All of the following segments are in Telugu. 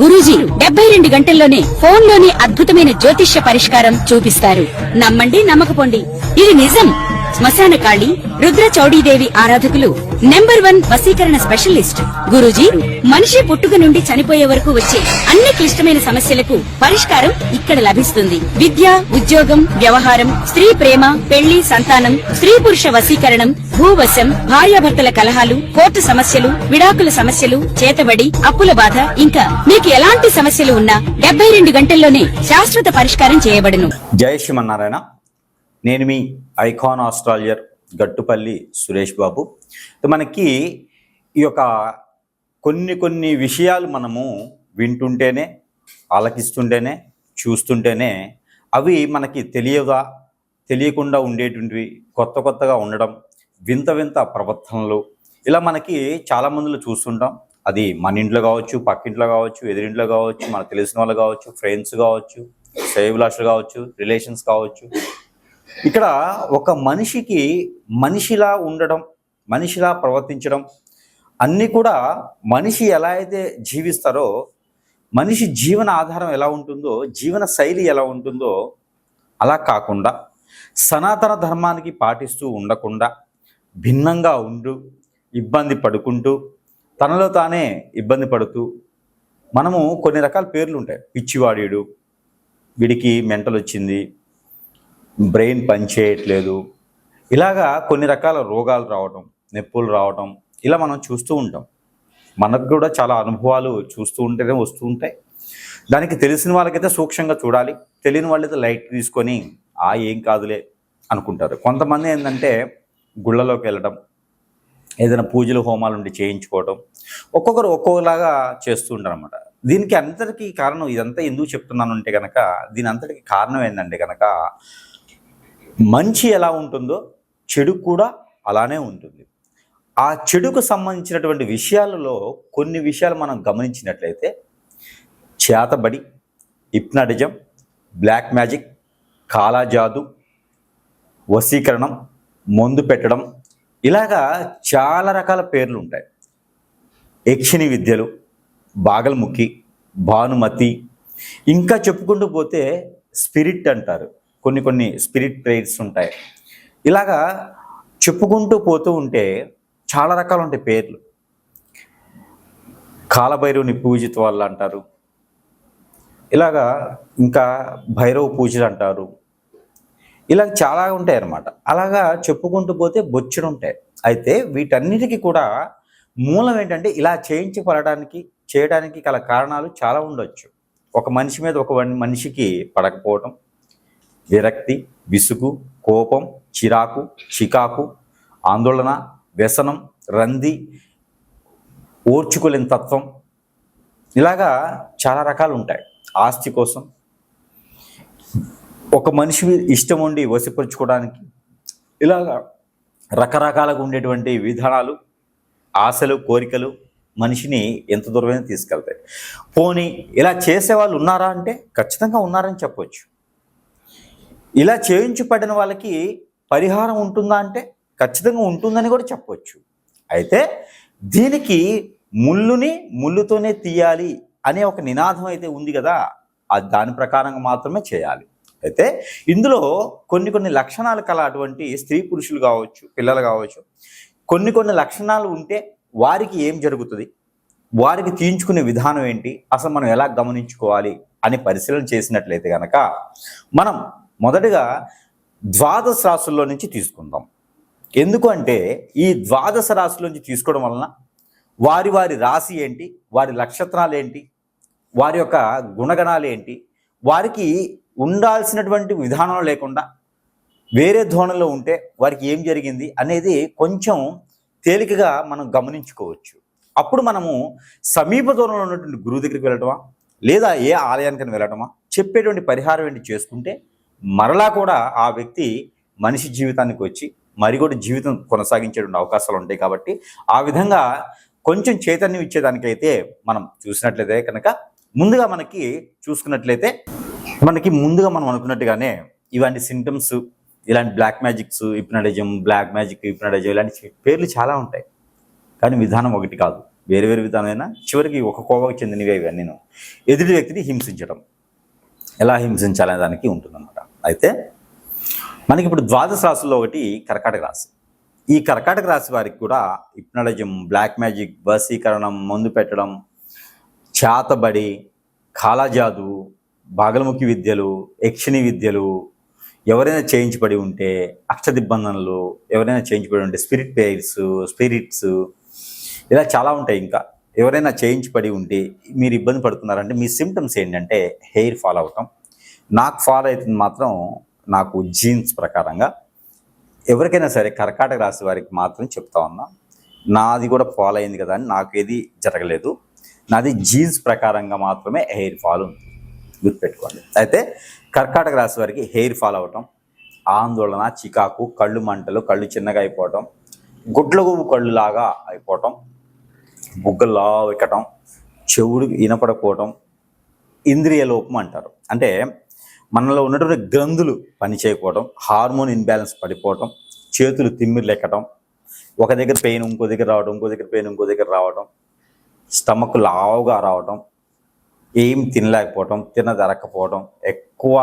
గురూజీ 72 గంటల్లోనే ఫోన్ లోని అద్భుతమైన జ్యోతిష్య పరిష్కారం చూపిస్తారు. నమ్మండి నమ్మకపోండి, ఇది నిజం. శ్మశాన కాళి రుద్ర చౌడీదేవి ఆరాధకులు నంబర్ 1 వశీకరణ స్పెషలిస్ట్. గురూజీ మనిషి పుట్టుక నుండి చనిపోయే వరకు వచ్చే అన్ని క్లిష్టమైన సమస్యలకు పరిష్కారం ఇక్కడ లభిస్తుంది. విద్య, ఉద్యోగం, వ్యవహారం, స్త్రీ ప్రేమ, పెళ్లి, సంతానం, స్త్రీ పురుష వశీకరణం, భూవశం, భార్యాభర్తల కలహాలు, కోర్టు సమస్యలు, విడాకుల సమస్యలు, చేతబడి, అప్పుల బాధ, ఇంకా మీకు ఎలాంటి సమస్యలు ఉన్నా 72 గంటల్లోనే శాశ్వత పరిష్కారం చేయబడును. జై శ్రీమన్నారాయణ. నేను మీ ఐకాన్ ఆస్ట్రాలజర్ గట్టుపల్లి సురేష్ బాబు. మనకి ఈ యొక్క కొన్ని విషయాలు మనము వింటుంటేనే, ఆలకిస్తుంటేనే, చూస్తుంటేనే అవి మనకి తెలియకుండా ఉండేటువంటివి, కొత్తగా ఉండడం, వింత ప్రవర్తనలు, ఇలా మనకి చాలా మందిలో చూస్తుంటాం. అది మన ఇంట్లో కావచ్చు, పక్కింట్లో కావచ్చు, ఎదురింట్లో కావచ్చు, మనకు తెలిసిన వాళ్ళు కావచ్చు, ఫ్రెండ్స్ కావచ్చు, శ్రేయభిలాషులు కావచ్చు, రిలేషన్స్ కావచ్చు. ఇక్కడ ఒక మనిషికి మనిషిలా ఉండడం, మనిషిలా ప్రవర్తించడం అన్నీ కూడా మనిషి ఎలా అయితే జీవిస్తారో, మనిషి జీవన ఆధారం ఎలా ఉంటుందో, జీవన శైలి ఎలా ఉంటుందో అలా కాకుండా సనాతన ధర్మానికి పాటిస్తూ ఉండకుండా భిన్నంగా ఇబ్బంది పడుకుంటూ, తనలో తానే ఇబ్బంది పడుతూ, మనము కొన్ని రకాల పేర్లు ఉంటాయి. పిచ్చివాడీడు, వీడికి మెంటల్ వచ్చింది, బ్రెయిన్ పనిచేయట్లేదు, ఇలాగా కొన్ని రకాల రోగాలు రావటం, నొప్పులు రావటం, ఇలా మనం చూస్తూ ఉంటాం. మనకు కూడా చాలా అనుభవాలు చూస్తూ ఉంటేనే వస్తూ ఉంటాయి. దానికి తెలిసిన వాళ్ళకైతే సూక్ష్మంగా చూడాలి, తెలియని వాళ్ళైతే లైట్ తీసుకొని ఏం కాదులే అనుకుంటారు. కొంతమంది ఏంటంటే గుళ్ళలోకి వెళ్ళడం, ఏదైనా పూజలు హోమాలు ఉండి చేయించుకోవడం, ఒక్కొక్కరు ఒక్కొక్కలాగా చేస్తూ ఉంటారు అన్నమాట. దీనికి అంతటికీ కారణం, ఇదంతా ఎందుకు చెప్తున్నాను అంటే కనుక, దీని అంతటికి కారణం ఏంటంటే కనుక, మంచి ఎలా ఉంటుందో చెడు కూడా అలానే ఉంటుంది. ఆ చెడుకు సంబంధించినటువంటి విషయాలలో కొన్ని విషయాలు మనం గమనించినట్లయితే, చేతబడి, హిప్నాటిజం, బ్లాక్ మ్యాజిక్, కాలాజాదు, వశీకరణం, మందు పెట్టడం, ఇలాగా చాలా రకాల పేర్లు ఉంటాయి. యక్షిణి విద్యలు, బాగల్ముఖి, భానుమతి, ఇంకా చెప్పుకుంటూ పోతే స్పిరిట్ అంటారు. కొన్ని స్పిరిట్ ప్రేయర్స్ ఉంటాయి. ఇలాగా చెప్పుకుంటూ పోతూ ఉంటే చాలా రకాలు ఉంటాయి పేర్లు. కాలభైరవుని పూజిత వాళ్ళు అంటారు, ఇలాగా ఇంకా భైరవ పూజలు అంటారు, ఇలా చాలా ఉంటాయి అన్నమాట. అలాగా చెప్పుకుంటూ పోతే బొచ్చుడు ఉంటాయి. అయితే వీటన్నిటికీ కూడా మూలం ఏంటంటే, ఇలా చేయడానికి గల కారణాలు చాలా ఉండొచ్చు. ఒక మనిషి మీద ఒక మనిషికి పడకపోవటం, విరక్తి, విసుగు, కోపం, చిరాకు, చికాకు, ఆందోళన, వ్యసనం, రంది, ఓర్చుకోలేని తత్వం, ఇలాగా చాలా రకాలు ఉంటాయి. ఆస్తి కోసం, ఒక మనిషి ఇష్టం ఉండి వశపరుచుకోవడానికి, ఇలాగా రకరకాలుగా ఉండేటువంటి విధానాలు, ఆశలు, కోరికలు మనిషిని ఎంత దూరమైనా తీసుకెళ్తాయి. పోనీ ఇలా చేసేవాళ్ళు ఉన్నారా అంటే ఖచ్చితంగా ఉన్నారని చెప్పవచ్చు. ఇలా చేయించబడిన వాళ్ళకి పరిహారం ఉంటుందా అంటే ఖచ్చితంగా ఉంటుందని కూడా చెప్పవచ్చు. అయితే దీనికి ముళ్ళుని ముళ్ళుతోనే తీయాలి అనే ఒక నినాదం అయితే ఉంది కదా, అది దాని ప్రకారంగా మాత్రమే చేయాలి. అయితే ఇందులో కొన్ని లక్షణాలు కల అటువంటి స్త్రీ పురుషులు కావచ్చు, పిల్లలు కావచ్చు, కొన్ని లక్షణాలు ఉంటే వారికి ఏం జరుగుతుంది, వారికి తీయించుకునే విధానం ఏంటి, అసలు మనం ఎలా గమనించుకోవాలి అని పరిశీలన చేసినట్లయితే కనుక, మనం మొదటగా ద్వాదశ రాశుల్లో నుంచి తీసుకుందాం. ఎందుకు అంటే ఈ ద్వాదశ రాశుల నుంచి తీసుకోవడం వలన వారి రాశి ఏంటి, వారి నక్షత్రాలు ఏంటి, వారి యొక్క గుణగణాలు ఏంటి, వారికి ఉండాల్సినటువంటి విధానం లేకుండా వేరే ధోరణిలో ఉంటే వారికి ఏం జరిగింది అనేది కొంచెం తేలికగా మనం గమనించుకోవచ్చు. అప్పుడు మనము సమీప దూరంలో ఉన్నటువంటి గురువు దగ్గరికి వెళ్ళటమా, లేదా ఏ ఆలయానికి వెళ్ళటమా, చెప్పేటువంటి పరిహారం ఏంటి చేసుకుంటే మరలా కూడా ఆ వ్యక్తి మనిషి జీవితానికి వచ్చి మరి కూడా జీవితం కొనసాగించేటువంటి అవకాశాలు ఉంటాయి. కాబట్టి ఆ విధంగా కొంచెం చైతన్యం ఇచ్చేదానికైతే మనం చూసినట్లయితే కనుక, ముందుగా మనం అనుకున్నట్టుగానే ఇలాంటి సింటమ్స్, ఇలాంటి బ్లాక్ మ్యాజిక్స్, హిప్నాటిజం, ఇలాంటి పేర్లు చాలా ఉంటాయి. కానీ విధానం ఒకటి కాదు, వేరు వేరు విధానమైన చివరికి ఒక కోవకు చెందినవి ఇవన్నీ. ఎదుటి వ్యక్తిని హింసించడం, ఎలా హింసించాలనే దానికి ఉంటుందన్నమాట. అయితే మనకి ఇప్పుడు ద్వాదశ రాశుల్లో ఒకటి కర్కాటక రాశి. ఈ కర్కాటక రాశి వారికి కూడా హిప్నటిజం, బ్లాక్ మ్యాజిక్, వశీకరణం, మందు పెట్టడం, చేతబడి, కాలాజాదు, బాగలముఖి విద్యలు, యక్షిణి విద్యలు, ఎవరైనా చేయించబడి ఉంటే అక్షదిబ్బందనలు, ఎవరైనా చేయించబడి ఉంటే స్పిరిట్ పెయిర్స్, స్పిరిట్స్, ఇలా చాలా ఉంటాయి. ఇంకా ఎవరైనా చేయించబడి ఉంటే మీరు ఇబ్బంది పడుతున్నారంటే మీ సిమ్టమ్స్ ఏంటంటే హెయిర్ ఫాల్ అవటం. నాకు ఫాల్ అవుతుంది మాత్రం నాకు జీన్స్ ప్రకారంగా. ఎవరికైనా సరే కర్కాటక రాశి వారికి మాత్రం చెప్తా ఉన్నా, నాది కూడా ఫాల్ అయింది కదా అని నాకు ఏది జరగలేదు. నాది జీన్స్ ప్రకారంగా మాత్రమే హెయిర్ ఫాల్ ఉంది, గుర్తుపెట్టుకోండి. అయితే కర్కాటక రాశి వారికి హెయిర్ ఫాల్ అవ్వటం, ఆందోళన, చికాకు, కళ్ళు మంటలు, కళ్ళు చిన్నగా అయిపోవటం, గుడ్లగూబు కళ్ళు లాగా అయిపోవటం, బుగ్గల్లా ఎక్కటం, చెవుడు వినపడకపోవటం, ఇంద్రియ లోపం అంటారు. అంటే మనలో ఉన్నటువంటి గ్రంథులు పనిచేయకపోవడం, హార్మోన్ ఇన్బ్యాలెన్స్ పడిపోవటం, చేతులు తిమ్మిర్లు ఎక్కటం, ఒక దగ్గర పెయిన్ ఇంకో దగ్గర రావడం, ఇంకో దగ్గర పెయిన్ ఇంకో దగ్గర రావడం, స్టమక్ లావుగా రావటం, ఏం తినలేకపోవటం, తినదరకపోవటం, ఎక్కువ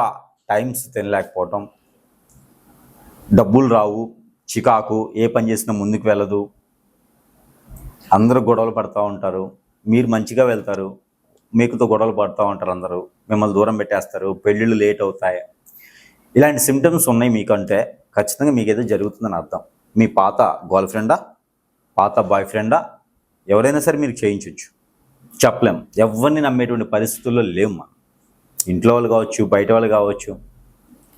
టైమ్స్ తినలేకపోవటం, డబ్బులు రావు, చికాకు, ఏ పని చేసినా ముందుకు వెళ్ళదు, అందరూ గొడవలు పడుతూ ఉంటారు, మీరు మంచిగా వెళ్తారు, మీకుతో గొడవలు పడుతూ ఉంటారు, అందరూ మిమ్మల్ని దూరం పెట్టేస్తారు, పెళ్ళిళ్ళు లేట్ అవుతాయి. ఇలాంటి సిమ్టమ్స్ ఉన్నాయి మీకంటే ఖచ్చితంగా మీకు ఏదో జరుగుతుందని అర్థం. మీ పాత గర్ల్ ఫ్రెండా, పాత బాయ్ ఫ్రెండా, ఎవరైనా సరే మీరు చేయించవచ్చు, చెప్పలేం. ఎవరిని నమ్మేటువంటి పరిస్థితుల్లో లేవు. మనం ఇంట్లో వాళ్ళు కావచ్చు, బయట వాళ్ళు కావచ్చు,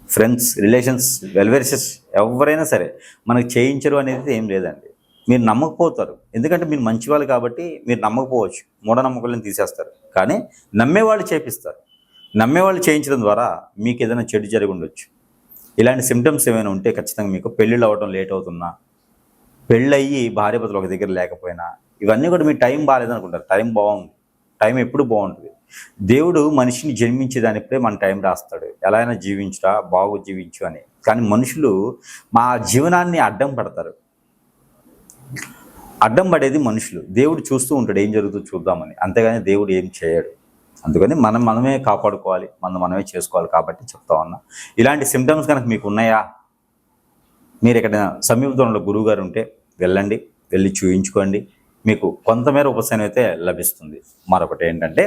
ఫ్రెండ్స్, రిలేషన్స్, వెల్వేషర్స్, ఎవరైనా సరే మనకు చేయించరు అనేది ఏం లేదండి. మీరు నమ్మకపోతారు, ఎందుకంటే మీరు మంచివాళ్ళు కాబట్టి మీరు నమ్మకపోవచ్చు, మూఢనమ్మకాలను తీసేస్తారు. కానీ నమ్మేవాళ్ళు చేపిస్తారు. నమ్మేవాళ్ళు చేయించడం ద్వారా మీకు ఏదైనా చెడు జరిగి ఉండొచ్చు. ఇలాంటి సిమ్టమ్స్ ఏమైనా ఉంటే ఖచ్చితంగా మీకు పెళ్ళిళ్ళు అవ్వడం లేట్ అవుతున్నా, పెళ్ళయ్యి భార్యాభర్తలు ఒక దగ్గర లేకపోయినా, ఇవన్నీ కూడా మీ టైం బాగాలేదనుకుంటారు. టైం బాగుంది, టైం ఎప్పుడు బాగుంటుంది. దేవుడు మనిషిని జన్మించేదానిప్పుడే మన టైం రాస్తాడు, ఎలా అయినా జీవించురా, బాగు జీవించు అని. కానీ మనుషులు మా జీవనాన్ని అడ్డం పడతారు. అడ్డం పడేది మనుషులు. దేవుడు చూస్తూ ఉంటాడు ఏం జరుగుతుందో చూద్దామని, అంతేగాని దేవుడు ఏం చేయడు. అందుకని మనమే కాపాడుకోవాలి, మనమే చేసుకోవాలి. కాబట్టి చెప్తా ఉన్నా, ఇలాంటి సిమ్టమ్స్ కనుక మీకు ఉన్నాయా, మీరు ఎక్కడైనా సమీపంలో గురువు గారు ఉంటే వెళ్ళండి, వెళ్ళి చూయించుకోండి, మీకు కొంతమేర ఉపశమనం అయితే లభిస్తుంది. మరొకటి ఏంటంటే,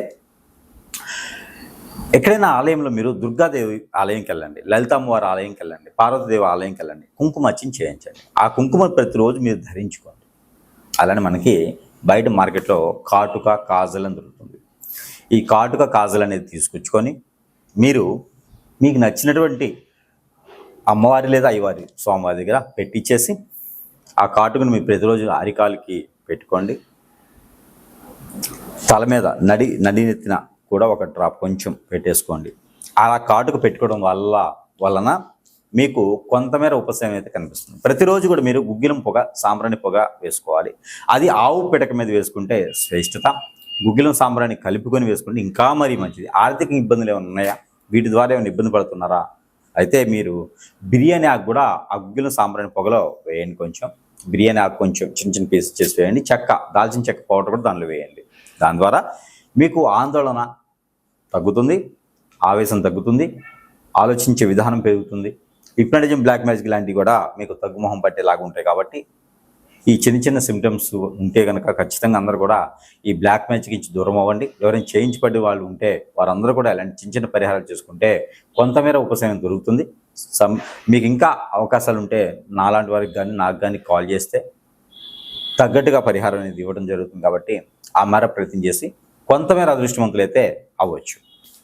ఎక్కడైనా ఆలయంలో మీరు దుర్గాదేవి ఆలయంకి వెళ్ళండి, లలితమ్మవారి ఆలయంకి వెళ్ళండి, పార్వతీదేవి ఆలయంకి వెళ్ళండి, కుంకుమార్చన చేయించండి. ఆ కుంకుమ ప్రతిరోజు మీరు ధరించుకోండి. అలానే మనకి బయట మార్కెట్లో కాటుక, కాజల్ అని దొరుకుతుంది. ఈ కాటుక, కాజల్ అనేది తీసుకొచ్చుకొని మీకు నచ్చినటువంటి అమ్మవారి లేదా అయ్యవారి స్వామివారి దగ్గర పెట్టించేసి ఆ కాటుకను మీరు ప్రతిరోజు అరికాలికి పెట్టుకోండి. తల మీద నడినెత్తిన కూడా ఒక డ్రాప్ కొంచెం పెట్టేసుకోండి. అలా కాటుకు పెట్టుకోవడం వలన మీకు కొంతమేర ఉపశమనం అయితే కనిపిస్తుంది. ప్రతిరోజు కూడా మీరు గుగ్గిలం పొగ, సాంబ్రాణి పొగ వేసుకోవాలి. అది ఆవు పిడక మీద వేసుకుంటే శ్రేష్టత. గుగ్గిలం, సాంబ్రాణి కలుపుకొని వేసుకుంటే ఇంకా మరీ మంచిది. ఆర్థిక ఇబ్బందులు ఏమైనా ఉన్నాయా, వీటి ద్వారా ఏమైనా ఇబ్బంది పడుతున్నారా, అయితే మీరు బిర్యానీ ఆకు కూడా ఆ గుగ్గిలం, సాంబ్రాణి పొగలో వేయండి. కొంచెం బిర్యానీ ఆకు కొంచెం చిన్న చిన్న పీసెస్ చేసి వేయండి. దాల్చిన చెక్క పౌడర్ కూడా దానిలో వేయండి. దాని ద్వారా మీకు ఆందోళన తగ్గుతుంది, ఆవేశం తగ్గుతుంది, ఆలోచించే విధానం పెరుగుతుంది. హిప్నటిజం, బ్లాక్ మ్యాజిక్ లాంటివి కూడా మీకు తగ్గుముఖం పట్టేలాగా ఉంటాయి. కాబట్టి ఈ చిన్న చిన్న సిమ్టమ్స్ ఉంటే కనుక ఖచ్చితంగా అందరూ కూడా ఈ బ్లాక్ మ్యాజిక్ నుంచి దూరం అవ్వండి. ఎవరైనా చేయించబడి వాళ్ళు ఉంటే వారందరూ కూడా ఇలాంటి చిన్న చిన్న పరిహారాలు చేసుకుంటే కొంతమేర ఉపశమనం దొరుకుతుంది. మీకు ఇంకా అవకాశాలు ఉంటే నాలాంటి వారికి కానీ నాకు కానీ కాల్ చేస్తే తగ్గట్టుగా పరిహారం అనేది ఇవ్వడం జరుగుతుంది. కాబట్టి ఆ మేర ప్రయత్నం చేసి కొంతమేర అదృష్టవంతులైతే అవ్వచ్చు.